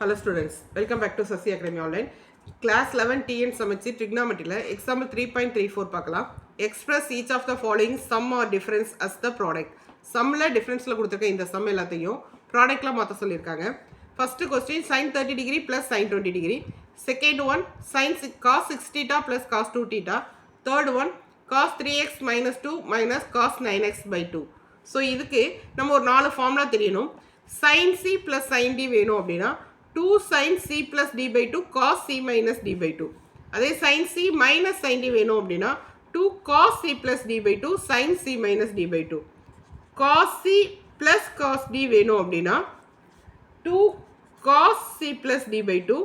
Hello students, welcome back to Sasi Academy Online. Class 11 TN Samachi Trigonometry example 3.34 பார்க்கலாம். Express each of the following sum or difference as the product. Sumல differenceல கொடுத்திருக்க இந்த sum எல்லாத்தையும் productல மாத்த சொல்லிருக்காங்க. First question sin 30 degree plus sin 20 degree. Second one sin cos 6 theta plus cos 2 theta. Third one cos 3x minus 2 minus cos 9x by 2. So இதுக்கு நம்ம ஒரு 4 formula தெரியணும். sin c plus sin d வேணும் அப்படினா 2 sin c plus d by 2 cos c minus d by 2. அதே sin c minus sin d வேணும் அப்படினா 2 cos c plus d by 2 sin c minus d by 2. cos c plus cos d வேணும் அப்படினா 2 cos c plus d by 2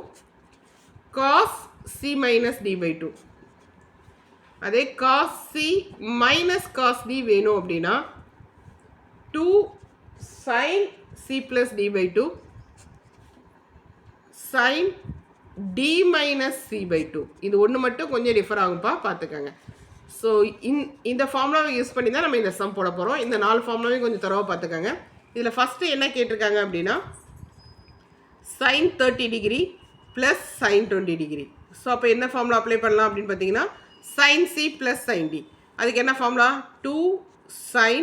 cos c minus d by 2. அதே cos c minus cos d வேணும் அப்படினா 2 sin c plus d by 2 sin d minus c by 2. இது ஒன்று மட்டும் கொஞ்சம் differ ஆகும்பா பார்த்துக்கங்க. ஸோ இந்த ஃபார்முலாவை யூஸ் பண்ணி தான் நம்ம இந்த சம் போட போகிறோம். இந்த 4 ஃபார்முலாவையும் கொஞ்சம் தரவாக பார்த்துக்கங்க. இதில் ஃபஸ்ட்டு என்ன கேட்டிருக்காங்க அப்படின்னா sin 30 degree plus sin 20 degree. So அப்போ என்ன ஃபார்முலா அப்ளை பண்ணலாம் அப்படின்னு பார்த்தீங்கன்னா sin c plus sin d. அதுக்கு என்ன formula 2 sin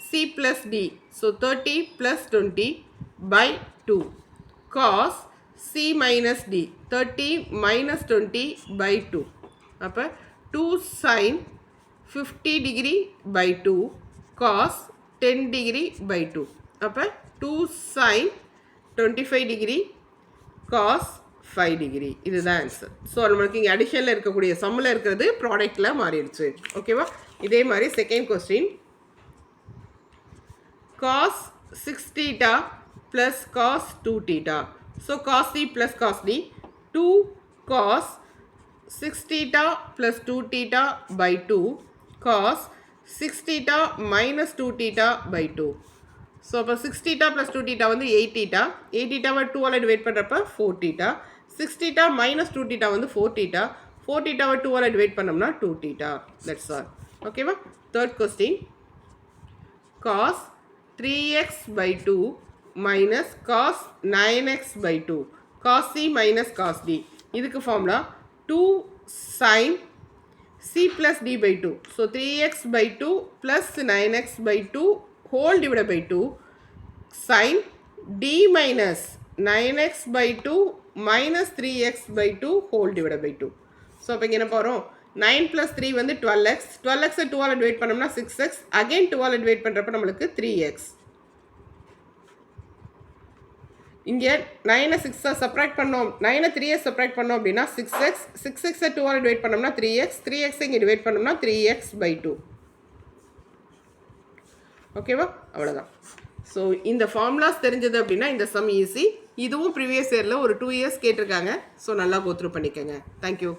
c plus d. So 30 plus 20 by 2 cos c minus d 30 minus 20 by 2 அப்போ 2 sin 50 degree by 2 cos 10 degree by 2 அப்போ 2 sin 25 degree cos 5 degree இதுதான் answer. So நம்மளுக்கு இங்கே அடிஷனில் இருக்கக்கூடிய சம்மில் இருக்கிறது ப்ராடக்டில் மாறிடுச்சு. ஓகேவா? இதே மாதிரி second question cos 6 theta plus cos 2 theta. So cos c plus cos d 2 cos 6 theta plus 2 theta by 2 cos 6 theta minus 2 theta by 2. So அப்போ 6 theta plus 2 theta வந்து 8 theta. 8 theta வை 2 ஆல் டிவைட் பண்ணுறப்ப 4 theta. 6 theta minus 2 theta வந்து 4 theta. 4 theta வை 2 all divide பண்ணோம்னா 2 theta. That's all. ஓகேவா? Third question cos 3x by 2 minus cos 9x by 2 cos c minus cos d. இதுக்கு formula 2 sin c plus d by 2. So 3x by 2 plus 9x by 2 whole divided by 2 sin d minus 9x by 2 minus 3x by 2 whole divided by 2. So அப்போ இங்கே என்ன போகிறோம் 9 plus 3 வந்து 12x 12x 2 all divide பண்ணோம்னா 6x again 2 all divide பண்ணுறப்ப நம்மளுக்கு 3x. இங்கே 9 6 subtract பண்ணோம் 9 3 சப்ராக்ட் பண்ணோம் அப்படின்னா 6x 6x 2 ஆல் டிவைட் பண்ணோம்னா 3x 3x இங்கே டிவைட் பண்ணோம்னா 3x by 2. ஓகேவா? அவ்வளோதான். ஸோ இந்த ஃபார்முலாஸ் தெரிஞ்சது அப்படின்னா இந்த சம் ஈஸி. இதுவும் ப்ரீவியஸ் இயரில் ஒரு 2 இயர்ஸ் கேட்டிருக்காங்க. ஸோ நல்லா கோத்ரூ பண்ணிக்கோங்க. தேங்க்யூ.